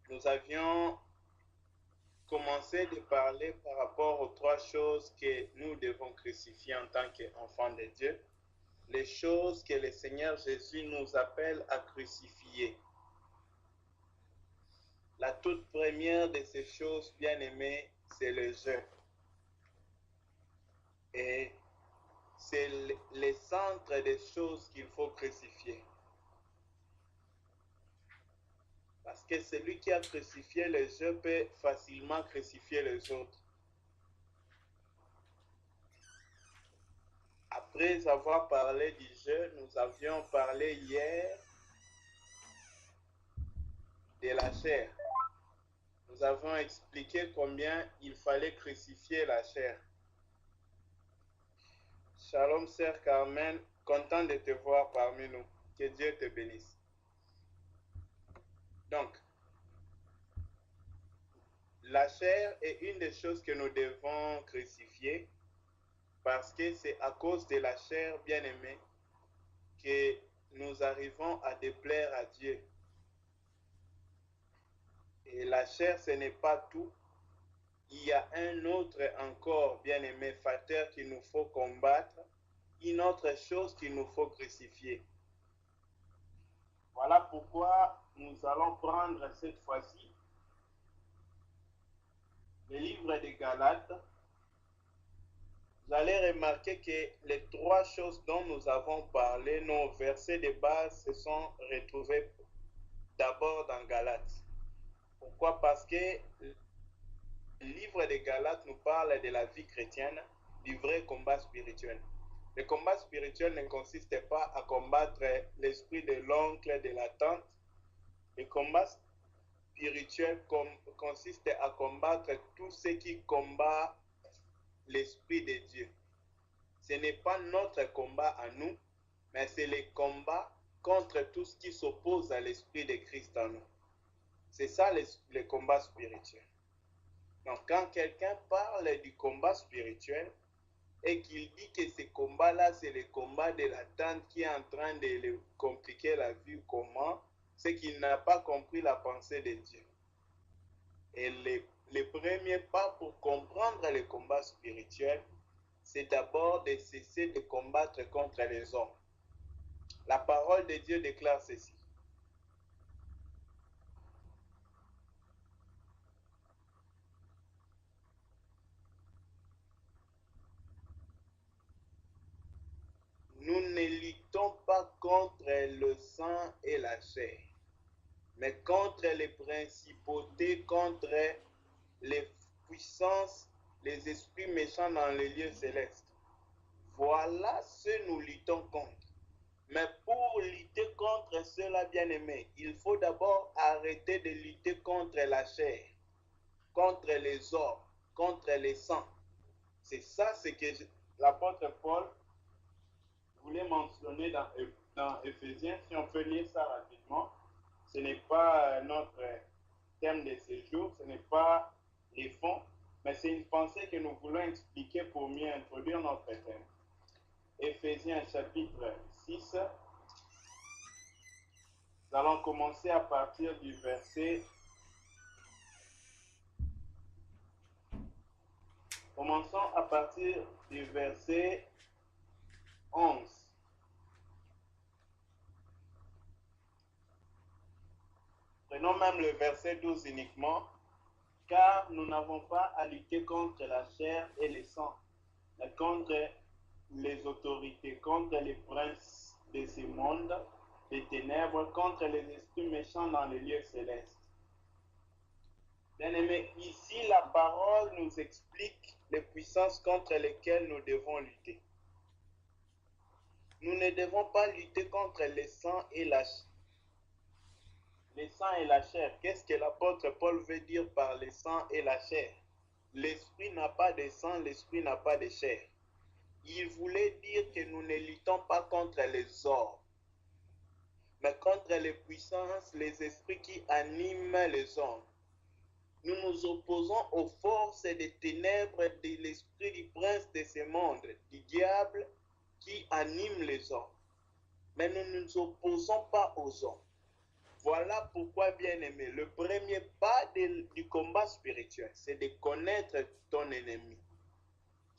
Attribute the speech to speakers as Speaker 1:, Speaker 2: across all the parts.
Speaker 1: Nous avions commencé de parler par rapport aux trois choses que nous devons crucifier en tant qu'enfants de Dieu, les choses que le Seigneur Jésus nous appelle à crucifier. La toute première de ces choses, bien aimées, c'est le jeûne. Et c'est le centre des choses qu'il faut crucifier. Parce que celui qui a crucifié le jeûne peut facilement crucifier les autres. Après avoir parlé du jeûne, nous avions parlé hier de la chair. Nous avons expliqué combien il fallait crucifier la chair. Shalom, sœur Carmen, content de te voir parmi nous. Que Dieu te bénisse. Donc, la chair est une des choses que nous devons crucifier parce que c'est à cause de la chair, bien-aimée, que nous arrivons à déplaire à Dieu. Et la chair, ce n'est pas tout. Il y a un autre encore, bien-aimé, facteur qu'il nous faut combattre, une autre chose qu'il nous faut crucifier. Voilà pourquoi nous allons prendre cette fois-ci le livre de Galates. Vous allez remarquer que les trois choses dont nous avons parlé, nos versets de base se sont retrouvés d'abord dans Galates. Pourquoi? Parce que le livre de Galates nous parle de la vie chrétienne, du vrai combat spirituel. Le combat spirituel ne consiste pas à combattre l'esprit de l'oncle, de la tante. Le combat spirituel consiste à combattre tout ce qui combat l'esprit de Dieu. Ce n'est pas notre combat à nous, mais c'est le combat contre tout ce qui s'oppose à l'esprit de Christ en nous. C'est ça le combat spirituel. Donc quand quelqu'un parle du combat spirituel et qu'il dit que ce combat-là, c'est le combat de la tante qui est en train de le compliquer la vie, comment, c'est qu'il n'a pas compris la pensée de Dieu. Et le premier pas pour comprendre le combat spirituel, c'est d'abord de cesser de combattre contre les hommes. La parole de Dieu déclare ceci. Nous ne luttons pas contre le sang et la chair, mais contre les principautés, contre les puissances, les esprits méchants dans les lieux célestes. Voilà ce que nous luttons contre. Mais pour lutter contre cela, bien-aimé, il faut d'abord arrêter de lutter contre la chair, contre les hommes, contre les sangs. C'est ça ce que l'apôtre Paul voulais mentionner dans Éphésiens. Si on peut lire ça rapidement, ce n'est pas notre thème de ce jour, ce n'est pas les fonds, mais c'est une pensée que nous voulons expliquer pour mieux introduire notre thème. Éphésiens chapitre 6, nous allons commencer à partir du verset. Commençons à partir du verset 11. Prenons même le verset 12 uniquement, car nous n'avons pas à lutter contre la chair et le sang, mais contre les autorités, contre les princes de ce monde, des ténèbres, contre les esprits méchants dans les lieux célestes. Bien-aimés, ici la parole nous explique les puissances contre lesquelles nous devons lutter. Nous ne devons pas lutter contre le sang et la chair. Le sang et la chair, qu'est-ce que l'apôtre Paul veut dire par le sang et la chair? L'esprit n'a pas de sang, l'esprit n'a pas de chair. Il voulait dire que nous ne luttons pas contre les hommes, mais contre les puissances, les esprits qui animent les hommes. Nous nous opposons aux forces des ténèbres de l'esprit du prince de ce monde, du diable qui anime les hommes. Mais nous ne nous opposons pas aux hommes. Voilà pourquoi, bien-aimé, le premier pas du combat spirituel, c'est de connaître ton ennemi.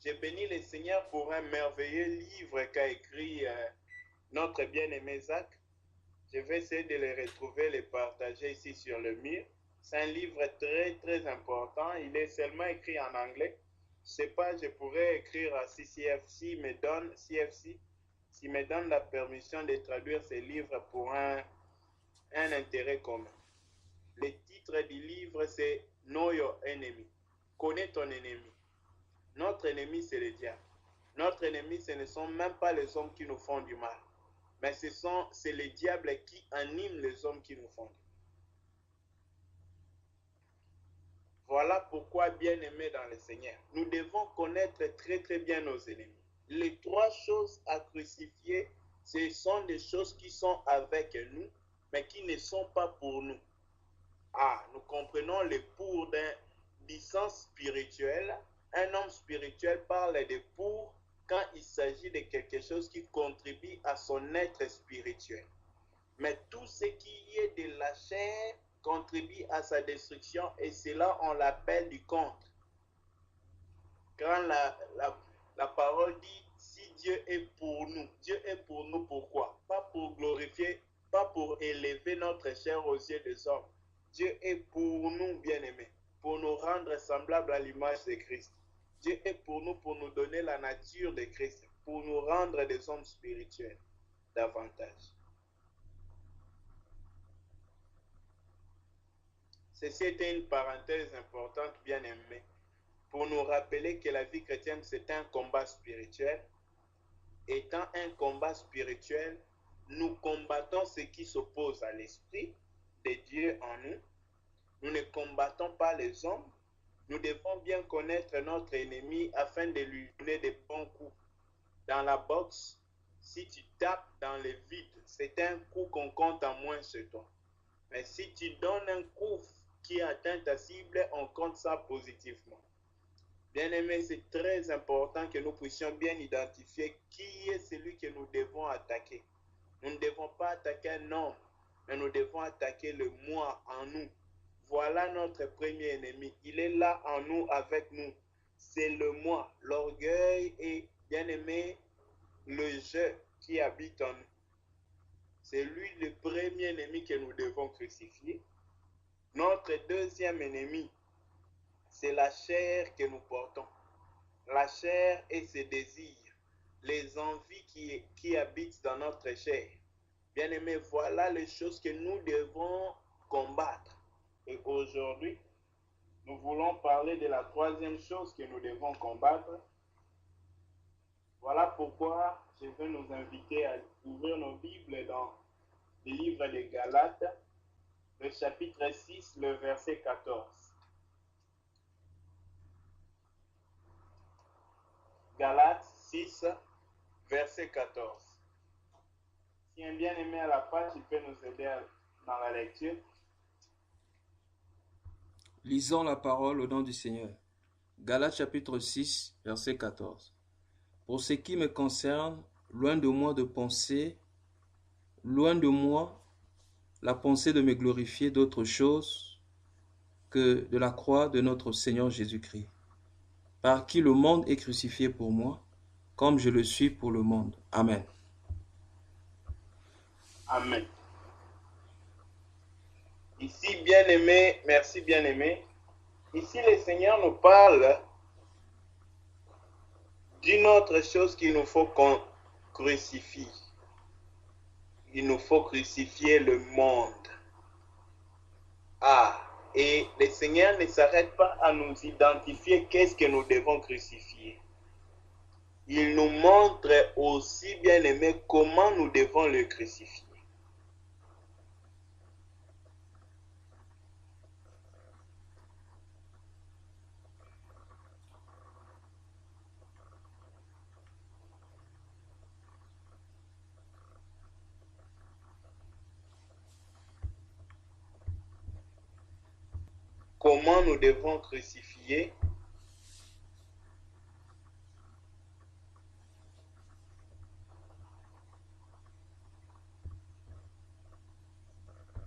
Speaker 1: J'ai béni le Seigneur pour un merveilleux livre qu'a écrit notre bien-aimé Zach. Je vais essayer de le retrouver, le partager ici sur le mur. C'est un livre très, très important. Il est seulement écrit en anglais. Je ne sais pas, je pourrais écrire si CFC me donne la permission de traduire ce livre pour un intérêt commun. Le titre du livre, c'est Know Your Enemy. Connais ton ennemi. Notre ennemi, c'est le diable. Notre ennemi, ce ne sont même pas les hommes qui nous font du mal, mais c'est le diable qui anime les hommes qui nous font du mal. Voilà pourquoi, bien-aimés dans le Seigneur, nous devons connaître très très bien nos ennemis. Les trois choses à crucifier, ce sont des choses qui sont avec nous, mais qui ne sont pas pour nous. Nous comprenons le pour du sens spirituel. Un homme spirituel parle de pour quand il s'agit de quelque chose qui contribue à son être spirituel. Mais tout ce qui est de la chair contribue à sa destruction et cela on l'appelle du contre. Quand la parole dit si Dieu est pour nous pourquoi? Pas pour glorifier, pas pour élever notre chair aux yeux des hommes. Dieu est pour nous, bien-aimés, pour nous rendre semblables à l'image de Christ. Dieu est pour nous donner la nature de Christ, pour nous rendre des hommes spirituels davantage. Ceci était une parenthèse importante, bien-aimés, pour nous rappeler que la vie chrétienne, c'est un combat spirituel. Étant un combat spirituel, nous combattons ce qui s'oppose à l'esprit de Dieu en nous. Nous ne combattons pas les hommes. Nous devons bien connaître notre ennemi afin de lui donner des bons coups. Dans la boxe, si tu tapes dans le vide, c'est un coup qu'on compte en moins sur toi. Mais si tu donnes un coup qui atteint ta cible, on compte ça positivement. Bien-aimés, c'est très important que nous puissions bien identifier qui est celui que nous devons attaquer. Nous ne devons pas attaquer un homme, mais nous devons attaquer le moi en nous. Voilà notre premier ennemi. Il est là en nous, avec nous. C'est le moi, l'orgueil et, bien-aimé, le je qui habite en nous. C'est lui le premier ennemi que nous devons crucifier. Notre deuxième ennemi, c'est la chair que nous portons. La chair et ses désirs, les envies qui habitent dans notre chair. Bien-aimés, voilà les choses que nous devons combattre. Et aujourd'hui, nous voulons parler de la troisième chose que nous devons combattre. Voilà pourquoi je veux nous inviter à ouvrir nos Bibles dans le livre de Galates, le chapitre 6, le verset 14. Galates 6, verset 14. Si un bien-aimé à la page, il peut nous aider dans la lecture.
Speaker 2: Lisons la parole au nom du Seigneur. Galates chapitre 6, verset 14. Pour ce qui me concerne, loin de moi la pensée de me glorifier d'autre chose que de la croix de notre Seigneur Jésus-Christ, par qui le monde est crucifié pour moi, comme je le suis pour le monde. Amen.
Speaker 1: Amen. Ici, bien-aimé, merci bien-aimé. Ici, le Seigneur nous parle d'une autre chose qu'il nous faut qu'on crucifie. Il nous faut crucifier le monde. Et le Seigneur ne s'arrête pas à nous identifier qu'est-ce que nous devons crucifier. Il nous montre aussi, bien-aimé, comment nous devons le crucifier. Comment nous devons crucifier?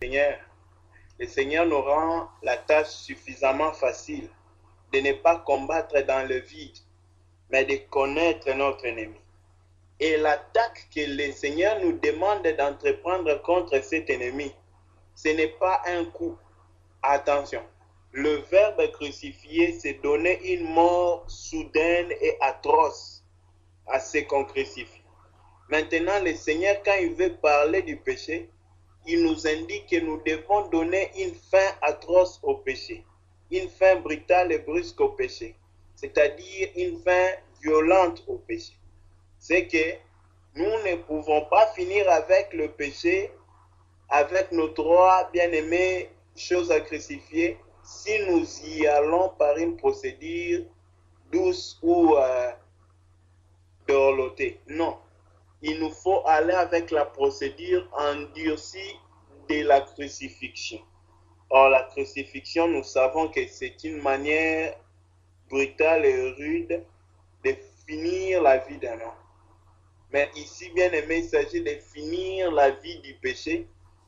Speaker 1: Seigneur, le Seigneur nous rend la tâche suffisamment facile de ne pas combattre dans le vide, mais de connaître notre ennemi. Et l'attaque que le Seigneur nous demande d'entreprendre contre cet ennemi, ce n'est pas un coup. Attention, le Verbe crucifié, c'est donner une mort soudaine et atroce à ceux qu'on crucifie. Maintenant, le Seigneur, quand il veut parler du péché, il nous indique que nous devons donner une fin atroce au péché, une fin brutale et brusque au péché, c'est-à-dire une fin violente au péché. C'est que nous ne pouvons pas finir avec le péché, avec nos trois bien-aimés choses à crucifier, si nous y allons par une procédure douce ou dorlotée. Non. Il nous faut aller avec la procédure endurcie de la crucifixion. Or, la crucifixion, nous savons que c'est une manière brutale et rude de finir la vie d'un homme. Mais ici, bien aimé, il s'agit de finir la vie du péché,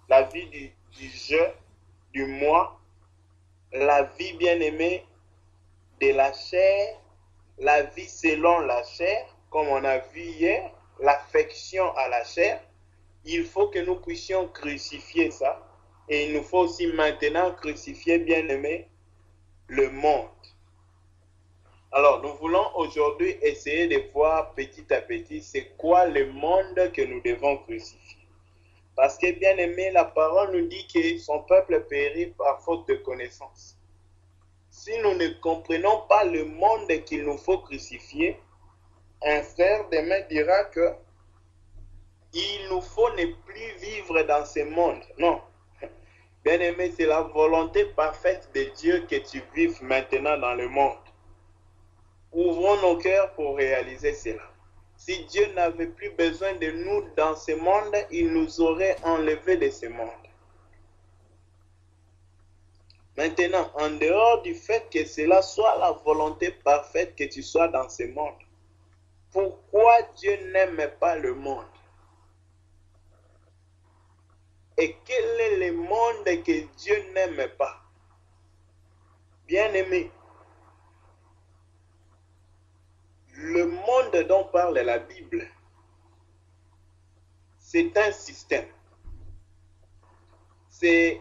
Speaker 1: la vie du je, du moi, la vie bien aimée de la chair, la vie selon la chair, comme on a vu hier, l'affection à la chair. Il faut que nous puissions crucifier ça. Et il nous faut aussi maintenant crucifier, bien aimé, le monde. Alors, nous voulons aujourd'hui essayer de voir petit à petit c'est quoi le monde que nous devons crucifier. Parce que, bien aimé, la parole nous dit que son peuple périt par faute de connaissance. Si nous ne comprenons pas le monde qu'il nous faut crucifier, un frère demain dira que il nous faut ne plus vivre dans ce monde. Non. Bien aimé, c'est la volonté parfaite de Dieu que tu vives maintenant dans le monde. Ouvrons nos cœurs pour réaliser cela. Si Dieu n'avait plus besoin de nous dans ce monde, il nous aurait enlevés de ce monde. Maintenant, en dehors du fait que cela soit la volonté parfaite que tu sois dans ce monde, pourquoi Dieu n'aime pas le monde? Et quel est le monde que Dieu n'aime pas? Bien-aimé, le monde dont parle la Bible, c'est un système. C'est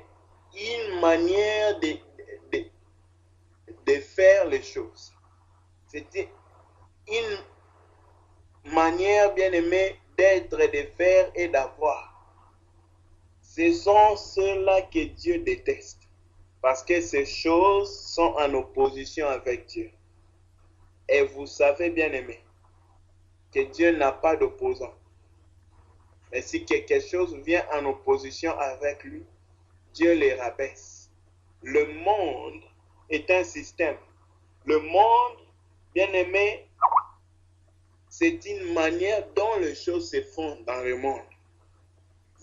Speaker 1: une manière de faire les choses. C'est une manière, bien aimée, d'être, de faire et d'avoir. Ce sont ceux-là que Dieu déteste. Parce que ces choses sont en opposition avec Dieu. Et vous savez, bien aimé, que Dieu n'a pas d'opposant. Mais si quelque chose vient en opposition avec lui, Dieu les rabaisse. Le monde est un système. Le monde, bien aimé, c'est une manière dont les choses se font dans le monde.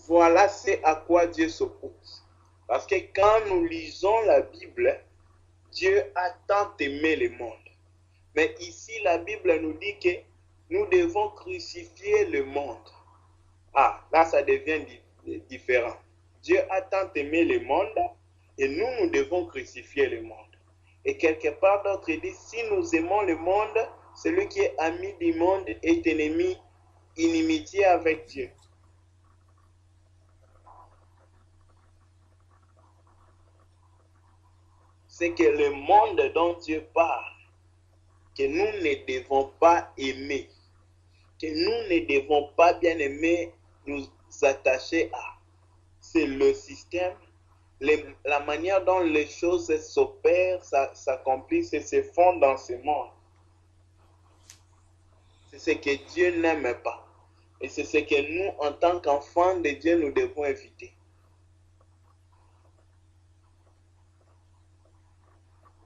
Speaker 1: Voilà c'est à quoi Dieu s'oppose. Parce que quand nous lisons la Bible, Dieu a tant aimé le monde. Mais ici, la Bible nous dit que nous devons crucifier le monde. Ah, là, ça devient différent. Dieu a tant aimé le monde et nous devons crucifier le monde. Et quelque part d'autre, il dit, si nous aimons le monde, celui qui est ami du monde est ennemi, inimitié avec Dieu. C'est que le monde dont Dieu parle, que nous ne devons pas aimer, que nous ne devons pas bien aimer nous attacher à. C'est le système, la manière dont les choses s'opèrent, s'accomplissent et se font dans ce monde. C'est ce que Dieu n'aime pas. Et c'est ce que nous, en tant qu'enfants de Dieu, nous devons éviter.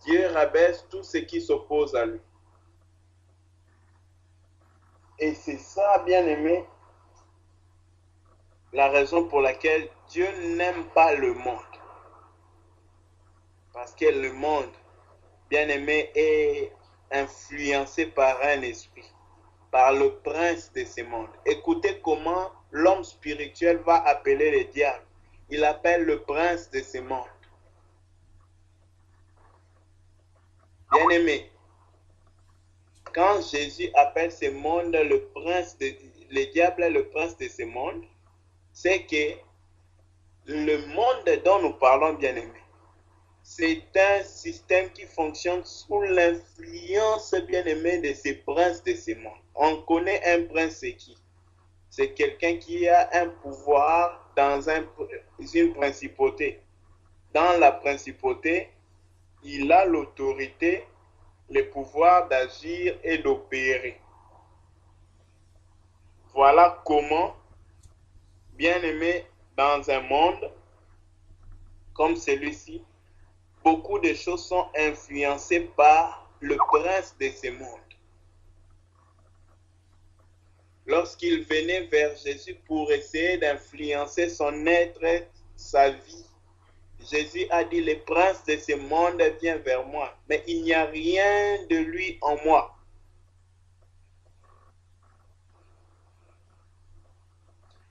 Speaker 1: Dieu rabaisse tout ce qui s'oppose à lui. Et c'est ça, bien aimé, la raison pour laquelle Dieu n'aime pas le monde. Parce que le monde, bien aimé, est influencé par un esprit, par le prince de ce monde. Écoutez comment l'homme spirituel va appeler le diable. il appelle le prince de ce monde. Bien-aimé, quand Jésus appelle ce monde le diable est le prince de ce monde, c'est que le monde dont nous parlons, bien-aimé, c'est un système qui fonctionne sous l'influence, bien-aimé, de ces princes de ce monde. On connaît un prince, c'est qui? C'est quelqu'un qui a un pouvoir dans une principauté. Dans la principauté, il a l'autorité, le pouvoir d'agir et d'opérer. Voilà comment, bien-aimé, dans un monde comme celui-ci, beaucoup de choses sont influencées par le prince de ce monde. Lorsqu'il venait vers Jésus pour essayer d'influencer son être, sa vie, Jésus a dit, le prince de ce monde vient vers moi, mais il n'y a rien de lui en moi.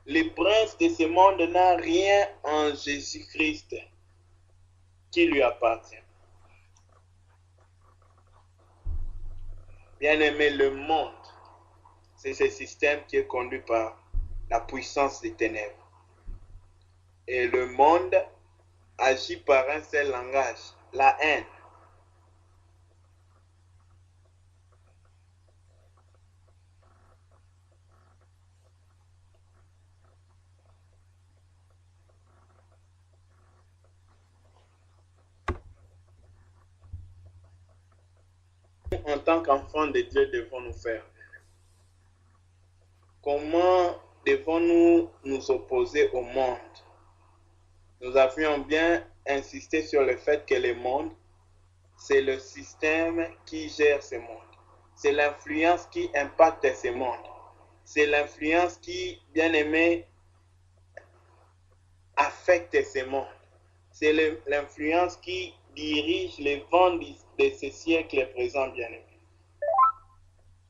Speaker 1: Le prince de ce monde n'a rien en Jésus-Christ qui lui appartient. Bien-aimé, le monde, c'est ce système qui est conduit par la puissance des ténèbres. Et le monde agit par un seul langage, la haine. En tant qu'enfants de Dieu, devons-nous faire? Comment devons-nous nous opposer au monde? Nous avions bien insisté sur le fait que le monde, c'est le système qui gère ce monde. C'est l'influence qui impacte ce monde. C'est l'influence qui, bien aimé, affecte ce monde. C'est l'influence qui dirige les vents de ce siècle présent, bien aimé.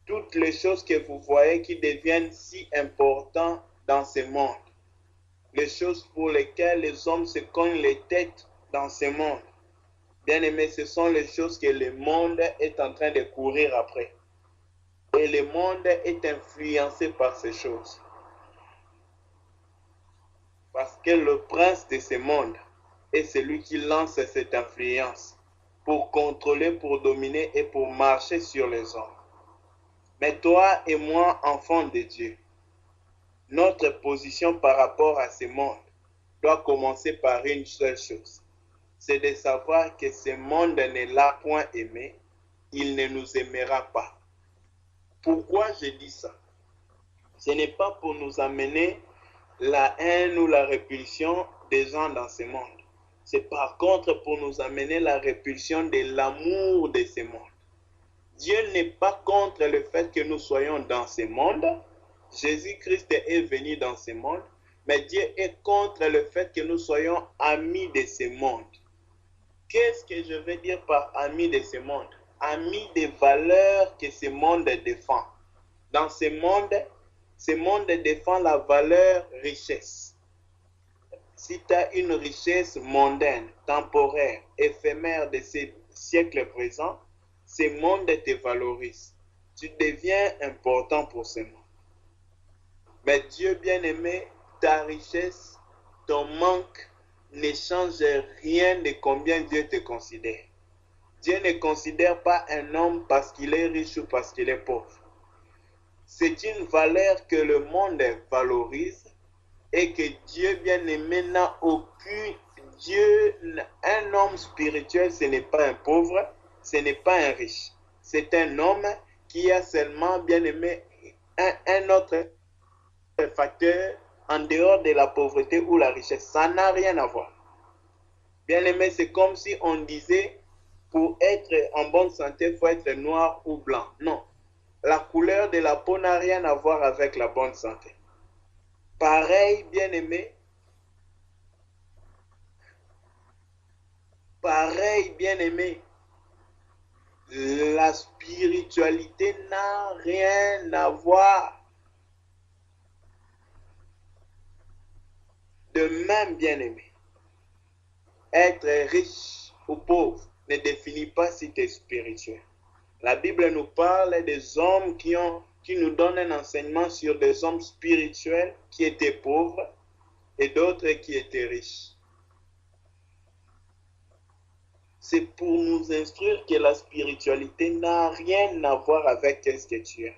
Speaker 1: Toutes les choses que vous voyez qui deviennent si importantes dans ce monde, les choses pour lesquelles les hommes se cognent les têtes dans ce monde, bien aimé, ce sont les choses que le monde est en train de courir après. Et le monde est influencé par ces choses. Parce que le prince de ce monde est celui qui lance cette influence pour contrôler, pour dominer et pour marcher sur les hommes. Mais toi et moi, enfants de Dieu, notre position par rapport à ce monde doit commencer par une seule chose. C'est de savoir que ce monde ne l'a point aimé, il ne nous aimera pas. Pourquoi je dis ça? Ce n'est pas pour nous amener la haine ou la répulsion des gens dans ce monde. C'est par contre pour nous amener la répulsion de l'amour de ce monde. Dieu n'est pas contre le fait que nous soyons dans ce monde. Jésus-Christ est venu dans ce monde, mais Dieu est contre le fait que nous soyons amis de ce monde. Qu'est-ce que je veux dire par amis de ce monde? Amis des valeurs que ce monde défend. Dans ce monde défend la valeur richesse. Si tu as une richesse mondaine, temporaire, éphémère de ce siècle présent, ce monde te valorise. Tu deviens important pour ce monde. Mais Dieu bien-aimé, ta richesse, ton manque ne change rien de combien Dieu te considère. Dieu ne considère pas un homme parce qu'il est riche ou parce qu'il est pauvre. C'est une valeur que le monde valorise et que Dieu bien-aimé n'a aucune. Dieu, un homme spirituel, ce n'est pas un pauvre, ce n'est pas un riche. C'est un homme qui a seulement bien-aimé un autre facteur en dehors de la pauvreté ou la richesse. Ça n'a rien à voir. Bien-aimé, c'est comme si on disait, pour être en bonne santé, il faut être noir ou blanc. Non. La couleur de la peau n'a rien à voir avec la bonne santé. Pareil, bien-aimé. Pareil, bien-aimé. La spiritualité n'a rien à voir. De même, bien-aimé, être riche ou pauvre ne définit pas si tu es spirituel. La Bible nous parle des hommes qui nous donnent un enseignement sur des hommes spirituels qui étaient pauvres et d'autres qui étaient riches. C'est pour nous instruire que la spiritualité n'a rien à voir avec ce que tu es.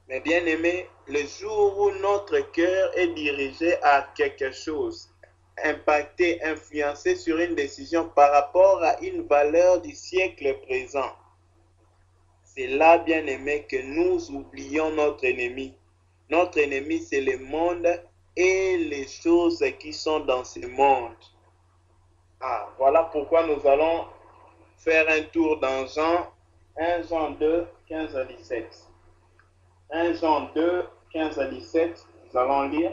Speaker 1: Mais bien aimé, le jour où notre cœur est dirigé à quelque chose, impacté, influencé sur une décision par rapport à une valeur du siècle présent, c'est là, bien aimé, que nous oublions notre ennemi. Notre ennemi, c'est le monde et les choses qui sont dans ce monde. Ah, voilà pourquoi nous allons faire un tour dans Jean 1 Jean 2, 15 à 17. 1 Jean 2, 15 à 17, nous allons lire.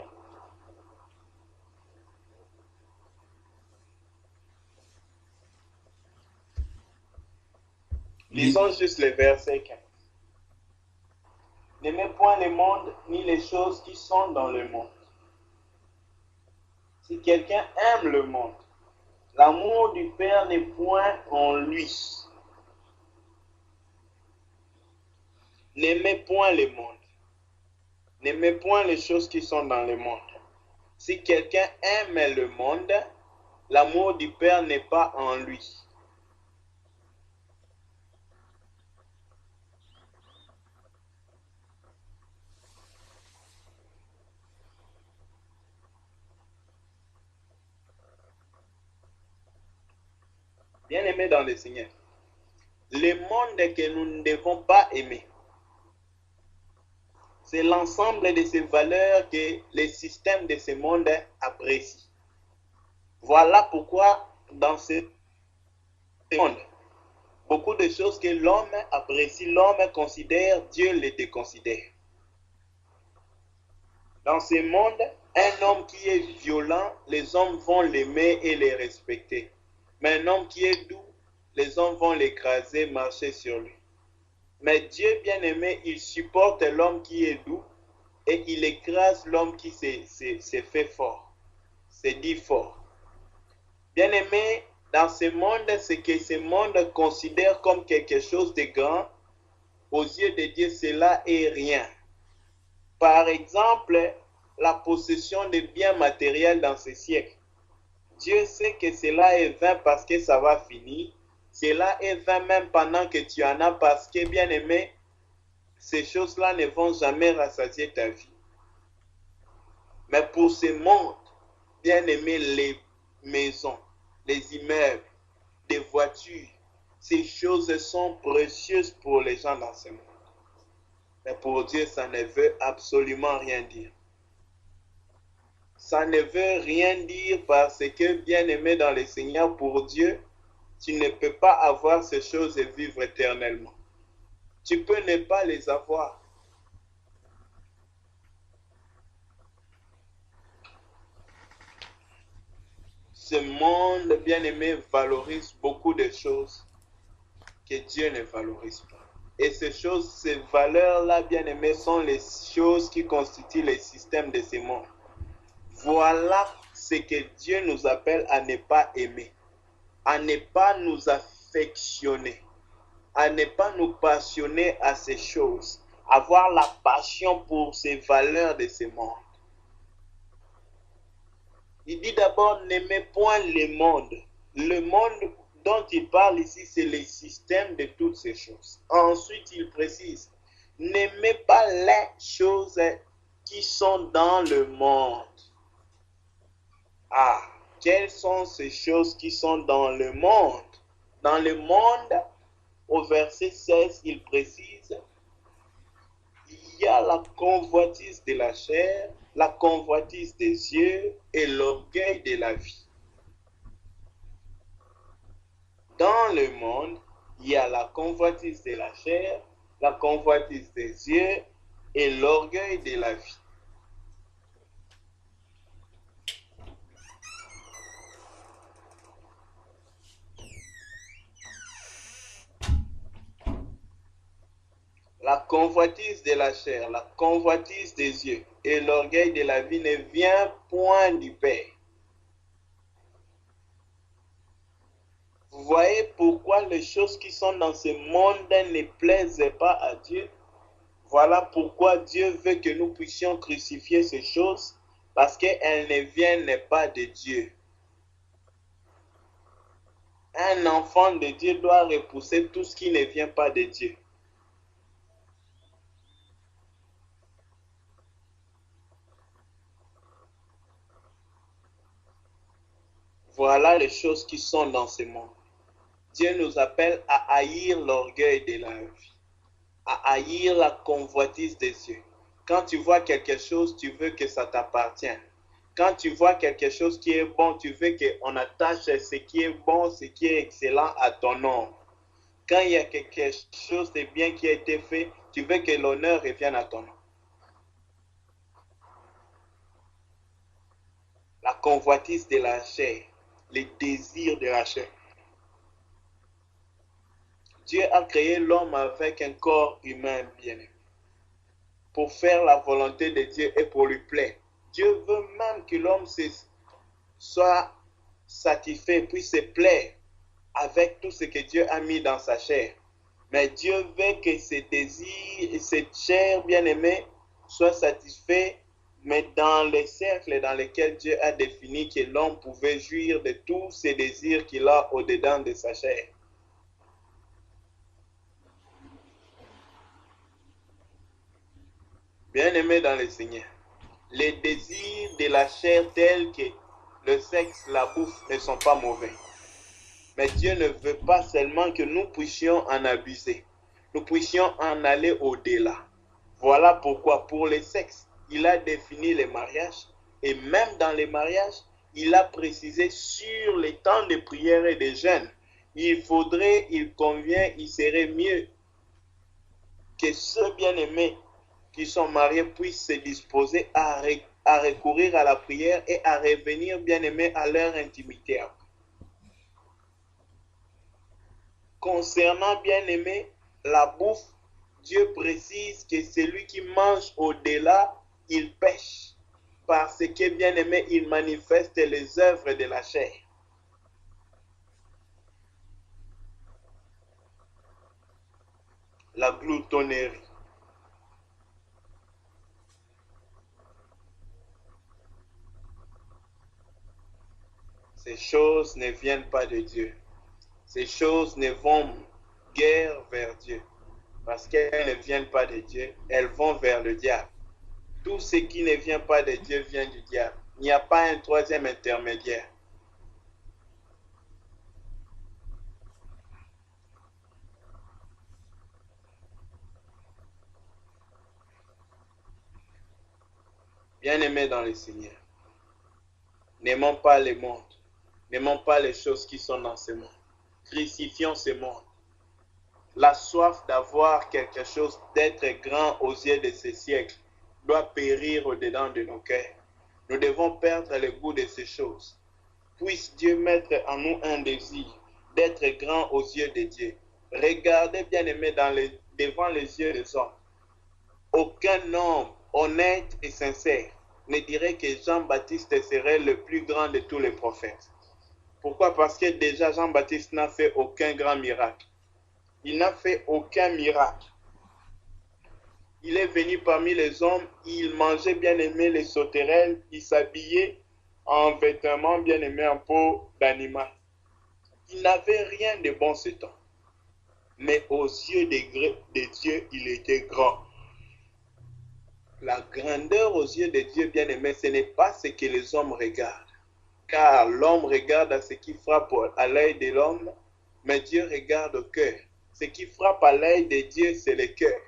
Speaker 1: Lisons juste le verset 15. N'aimez point le monde ni les choses qui sont dans le monde. Si quelqu'un aime le monde, l'amour du Père n'est point en lui. N'aimez point le monde. N'aimez point les choses qui sont dans le monde. Si quelqu'un aime le monde, l'amour du Père n'est pas en lui. Bien-aimés dans le Seigneur, le monde que nous ne devons pas aimer, c'est l'ensemble de ces valeurs que le système de ce monde apprécie. Voilà pourquoi dans ce monde, beaucoup de choses que l'homme apprécie, l'homme considère, Dieu les déconsidère. Dans ce monde, un homme qui est violent, les hommes vont l'aimer et le respecter. Mais un homme qui est doux, les hommes vont l'écraser, marcher sur lui. Mais Dieu bien-aimé, il supporte l'homme qui est doux et il écrase l'homme qui s'est fait fort, s'est dit fort. Bien-aimé, dans ce monde, ce que ce monde considère comme quelque chose de grand, aux yeux de Dieu, cela est rien. Par exemple, la possession de biens matériels dans ce siècle. Dieu sait que cela est vain parce que ça va finir. Cela est vain même pendant que tu en as parce que, bien aimé, ces choses-là ne vont jamais rassasier ta vie. Mais pour ce monde, bien aimé, les maisons, les immeubles, les voitures, ces choses sont précieuses pour les gens dans ce monde. Mais pour Dieu, ça ne veut absolument rien dire. Ça ne veut rien dire parce que, bien aimé dans le Seigneur, pour Dieu, tu ne peux pas avoir ces choses et vivre éternellement. Tu peux ne pas les avoir. Ce monde, bien aimé, valorise beaucoup de choses que Dieu ne valorise pas. Et ces choses, ces valeurs-là, bien aimé, sont les choses qui constituent le système de ce monde. Voilà ce que Dieu nous appelle à ne pas aimer, à ne pas nous affectionner, à ne pas nous passionner à ces choses, avoir la passion pour ces valeurs de ce monde. Il dit d'abord, n'aimez point le monde. Le monde dont il parle ici, c'est le système de toutes ces choses. Ensuite, il précise, n'aimez pas les choses qui sont dans le monde. Ah, quelles sont ces choses qui sont dans le monde? Dans le monde, au verset 16, il précise, il y a la convoitise de la chair, la convoitise des yeux et l'orgueil de la vie. Dans le monde, il y a la convoitise de la chair, la convoitise des yeux et l'orgueil de la vie. La convoitise de la chair, la convoitise des yeux et l'orgueil de la vie ne vient point du Père. Vous voyez pourquoi les choses qui sont dans ce monde ne plaisent pas à Dieu. Voilà pourquoi Dieu veut que nous puissions crucifier ces choses, parce qu'elles ne viennent pas de Dieu. Un enfant de Dieu doit repousser tout ce qui ne vient pas de Dieu. Voilà les choses qui sont dans ce monde. Dieu nous appelle à haïr l'orgueil de la vie, à haïr la convoitise des yeux. Quand tu vois quelque chose, tu veux que ça t'appartienne. Quand tu vois quelque chose qui est bon, tu veux qu'on attache ce qui est bon, ce qui est excellent à ton nom. Quand il y a quelque chose de bien qui a été fait, tu veux que l'honneur revienne à ton nom. La convoitise de la chair, les désirs de la chair. Dieu a créé l'homme avec un corps humain bien-aimé pour faire la volonté de Dieu et pour lui plaire. Dieu veut même que l'homme soit satisfait, puisse se plaire avec tout ce que Dieu a mis dans sa chair. Mais Dieu veut que ses désirs et cette chair bien-aimée soient satisfaits, mais dans les cercles dans lesquels Dieu a défini que l'homme pouvait jouir de tous ses désirs qu'il a au-dedans de sa chair. Bien-aimés dans le Seigneur, les désirs de la chair tels que le sexe, la bouffe ne sont pas mauvais. Mais Dieu ne veut pas seulement que nous puissions en abuser. Nous puissions en aller au-delà. Voilà pourquoi pour le sexe, il a défini les mariages. Et même dans les mariages, il a précisé sur les temps de prière et de jeûne. Il convient, il serait mieux que ceux bien-aimés qui sont mariés puissent se disposer à recourir à la prière et à revenir bien-aimés à leur intimité. Concernant bien-aimés, la bouffe, Dieu précise que celui qui mange au-delà, il pêche. Parce que bien-aimé, il manifeste les œuvres de la chair. La gloutonnerie. Ces choses ne viennent pas de Dieu. Ces choses ne vont guère vers Dieu. Parce qu'elles ne viennent pas de Dieu, elles vont vers le diable. Tout ce qui ne vient pas de Dieu vient du diable. Il n'y a pas un troisième intermédiaire. Bien-aimés dans le Seigneur, n'aimons pas le monde. N'aimons pas les choses qui sont dans ce monde. Crucifions ce monde. La soif d'avoir quelque chose, d'être grand aux yeux de ce siècle, doit périr au-dedans de nos cœurs. Nous devons perdre le goût de ces choses. Puisse Dieu mettre en nous un désir d'être grand aux yeux de Dieu. Regardez, bien-aimés, devant les yeux des hommes. Aucun homme honnête et sincère ne dirait que Jean-Baptiste serait le plus grand de tous les prophètes. Pourquoi? Parce que déjà Jean-Baptiste n'a fait aucun grand miracle. Il n'a fait aucun miracle. Il est venu parmi les hommes, il mangeait bien-aimé les sauterelles, il s'habillait en vêtements bien-aimés en peau d'animal. Il n'avait rien de bon ce temps. Mais aux yeux de Dieu, il était grand. La grandeur aux yeux de Dieu bien-aimé, ce n'est pas ce que les hommes regardent. Car l'homme regarde à ce qui frappe à l'œil de l'homme, mais Dieu regarde au cœur. Ce qui frappe à l'œil de Dieu, c'est le cœur.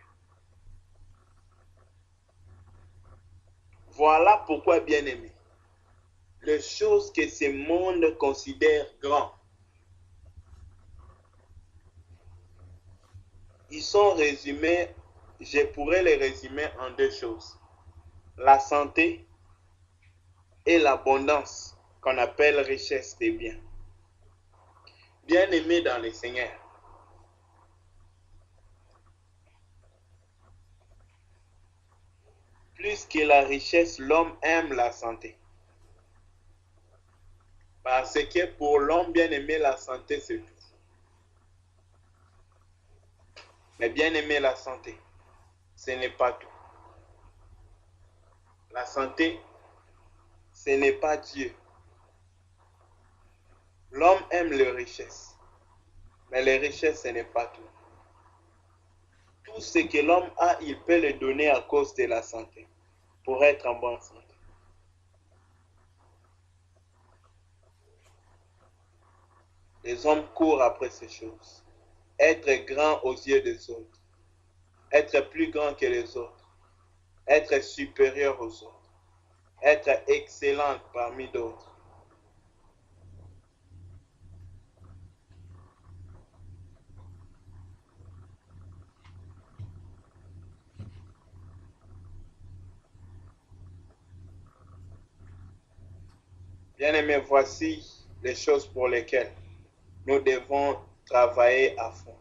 Speaker 1: Voilà pourquoi, bien-aimés, les choses que ce monde considère grandes, ils sont résumés, je pourrais les résumer en deux choses. La santé et l'abondance qu'on appelle richesse des biens. Bien-aimés dans le Seigneur, plus que la richesse, l'homme aime la santé. Parce que pour l'homme bien-aimé, la santé, c'est tout. Mais bien-aimé, la santé, ce n'est pas tout. La santé, ce n'est pas Dieu. L'homme aime les richesses. Mais les richesses, ce n'est pas tout. Tout ce que l'homme a, il peut le donner à cause de la santé, pour être en bonne santé. Les hommes courent après ces choses. Être grand aux yeux des autres. Être plus grand que les autres. Être supérieur aux autres. Être excellent parmi d'autres. Bien-aimés, voici les choses pour lesquelles nous devons travailler à fond.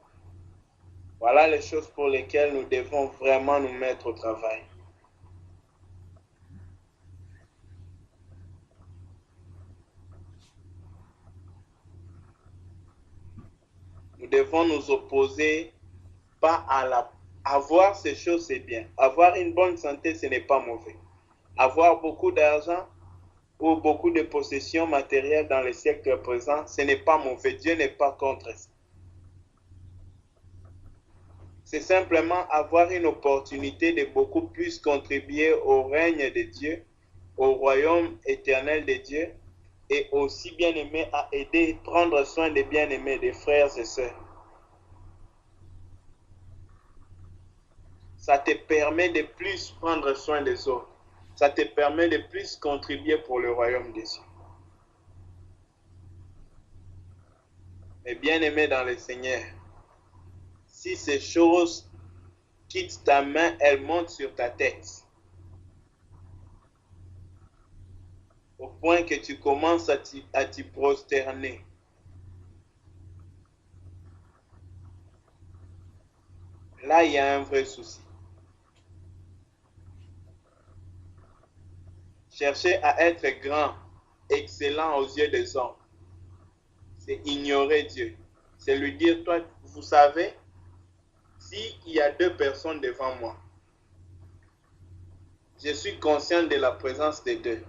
Speaker 1: Voilà les choses pour lesquelles nous devons vraiment nous mettre au travail. Nous devons nous opposer pas à la... Avoir ces choses, c'est bien. Avoir une bonne santé, ce n'est pas mauvais. Avoir beaucoup d'argent ou beaucoup de possessions matérielles dans le siècle présent, ce n'est pas mauvais. Dieu n'est pas contre ça. C'est simplement avoir une opportunité de beaucoup plus contribuer au règne de Dieu, au royaume éternel de Dieu, et aussi bien-aimé à aider, prendre soin des bien-aimés, des frères et sœurs. Ça te permet de plus prendre soin des autres. Ça te permet de plus contribuer pour le royaume des cieux. Mais bien-aimé dans le Seigneur, si ces choses quittent ta main, elles montent sur ta tête. Au point que tu commences à t'y prosterner. Là, il y a un vrai souci. Chercher à être grand, excellent aux yeux des hommes, c'est ignorer Dieu. C'est lui dire, toi, vous savez, s'il y a deux personnes devant moi, je suis conscient de la présence des deux.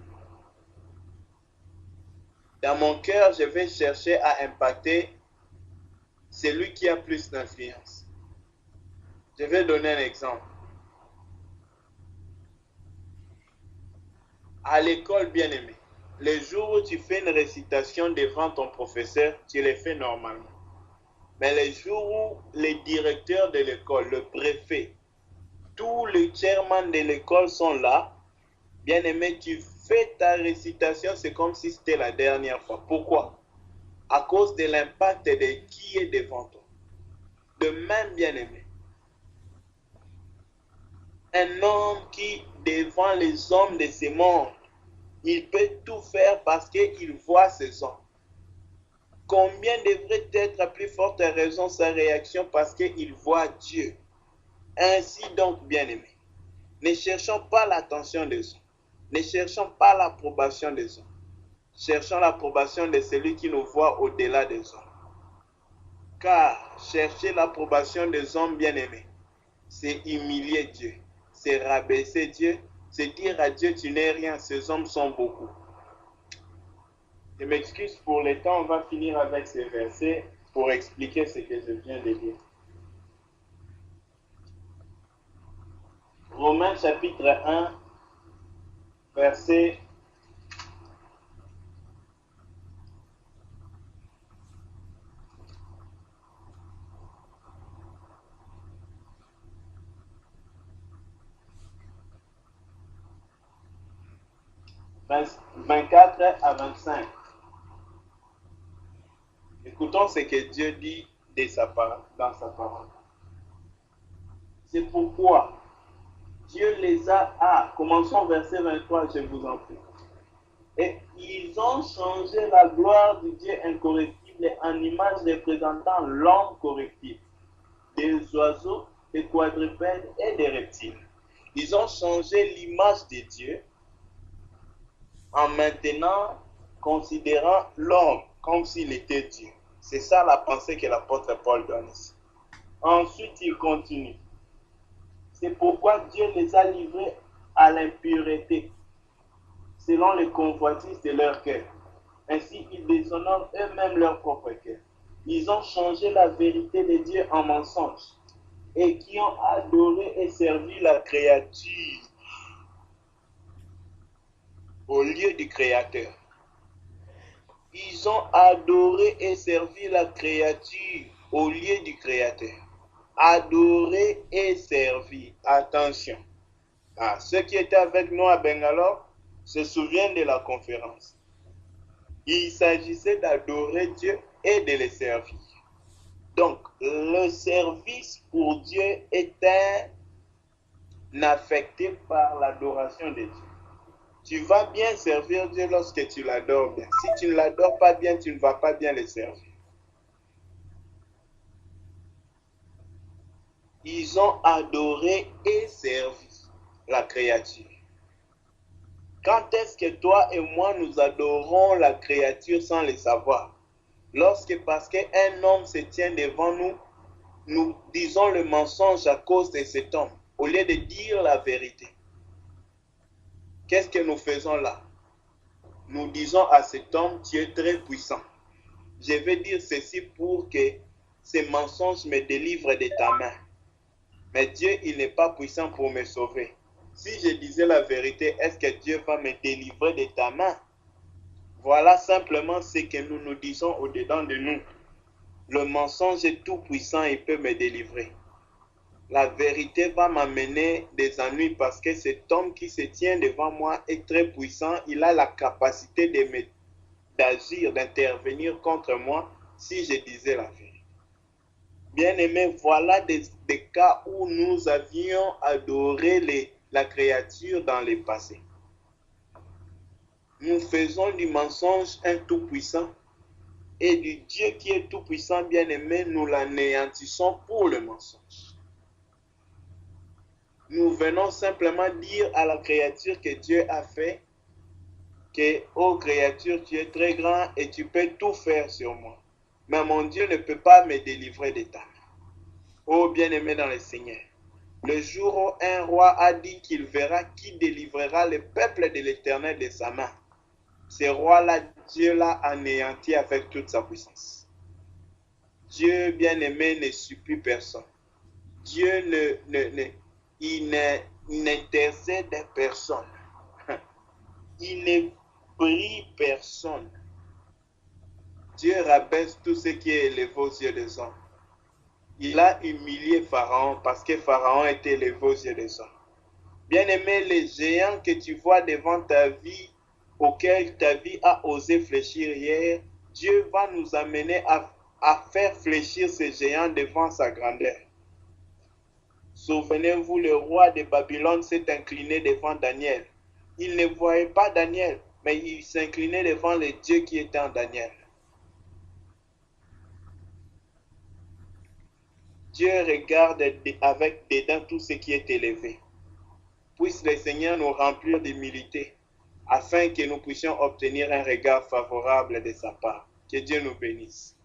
Speaker 1: Dans mon cœur, je vais chercher à impacter celui qui a plus d'influence. Je vais donner un exemple. À l'école, bien-aimé, le jour où tu fais une récitation devant ton professeur, tu le fais normalement. Mais le jour où le directeur de l'école, le préfet, tous les chairman de l'école sont là, bien-aimé, tu fais ta récitation, c'est comme si c'était la dernière fois. Pourquoi? À cause de l'impact de qui est devant toi. De même, bien-aimé, un homme qui, devant les hommes de ce monde, il peut tout faire parce qu'il voit ces hommes. Combien devrait être à plus forte raison sa réaction parce qu'il voit Dieu? Ainsi donc, bien-aimés, ne cherchons pas l'attention des hommes. Ne cherchons pas l'approbation des hommes. Cherchons l'approbation de celui qui nous voit au-delà des hommes. Car chercher l'approbation des hommes bien-aimés, c'est humilier Dieu, c'est rabaisser Dieu, c'est dire à Dieu, tu n'es rien, ces hommes sont beaucoup. Je m'excuse pour le temps, on va finir avec ces versets pour expliquer ce que je viens de dire. Romains chapitre 1, verset 24 à 25. Écoutons ce que Dieu dit dans sa parole. C'est pourquoi Dieu les a... commençons verset 23, je vous en prie. Et ils ont changé la gloire du Dieu incorruptible en image représentant l'homme corruptible, des oiseaux, des quadrupèdes et des reptiles. Ils ont changé l'image de Dieu en maintenant considérant l'homme comme s'il était Dieu. C'est ça la pensée que l'apôtre Paul donne ici. Ensuite, il continue. C'est pourquoi Dieu les a livrés à l'impureté, selon les convoitises de leur cœur. Ainsi, ils déshonorent eux-mêmes leur propre cœur. Ils ont changé la vérité de Dieu en mensonge et qui ont adoré et servi la créature au lieu du Créateur. Ils ont adoré et servi la créature au lieu du Créateur. Adoré et servi. Attention. Ceux qui étaient avec nous à Bangalore se souviennent de la conférence. Il s'agissait d'adorer Dieu et de le servir. Donc, le service pour Dieu est affecté par l'adoration de Dieu. Tu vas bien servir Dieu lorsque tu l'adores bien. Si tu ne l'adores pas bien, tu ne vas pas bien le servir. Ils ont adoré et servi la créature. Quand est-ce que toi et moi nous adorons la créature sans le savoir? Lorsque parce qu'un homme se tient devant nous, nous disons le mensonge à cause de cet homme, au lieu de dire la vérité. Qu'est-ce que nous faisons là? Nous disons à cet homme, tu es très puissant. Je vais dire ceci pour que ces mensonges me délivrent de ta main. Mais Dieu, il n'est pas puissant pour me sauver. Si je disais la vérité, est-ce que Dieu va me délivrer de ta main? Voilà simplement ce que nous nous disons au-dedans de nous. Le mensonge est tout puissant, il peut me délivrer. La vérité va m'amener des ennuis parce que cet homme qui se tient devant moi est très puissant. Il a la capacité d'agir, d'intervenir contre moi si je disais la vérité. Bien-aimés, voilà des cas où nous avions adoré la créature dans le passé. Nous faisons du mensonge un tout-puissant et du Dieu qui est tout-puissant, bien-aimé, nous l'anéantissons pour le mensonge. Nous venons simplement dire à la créature que Dieu a fait que, ô créature, tu es très grand et tu peux tout faire sur moi. Mais mon Dieu ne peut pas me délivrer de ta main. Ô bien-aimé dans le Seigneur, le jour où un roi a dit qu'il verra qui délivrera le peuple de l'Éternel de sa main, ce roi-là, Dieu l'a anéanti avec toute sa puissance. Dieu bien-aimé ne supplie personne. Dieu n'intercède personne. Il ne prie personne. Dieu rabaisse tout ce qui est élevé aux yeux des hommes. Il a humilié Pharaon parce que Pharaon était élevé aux yeux des hommes. Bien-aimé, les géants que tu vois devant ta vie, auxquels ta vie a osé fléchir hier, Dieu va nous amener à faire fléchir ces géants devant sa grandeur. Souvenez-vous, le roi de Babylone s'est incliné devant Daniel. Il ne voyait pas Daniel, mais il s'inclinait devant le Dieu qui était en Daniel. Dieu regarde avec dédain tout ce qui est élevé. Puisse le Seigneur nous remplir d'humilité, afin que nous puissions obtenir un regard favorable de sa part. Que Dieu nous bénisse.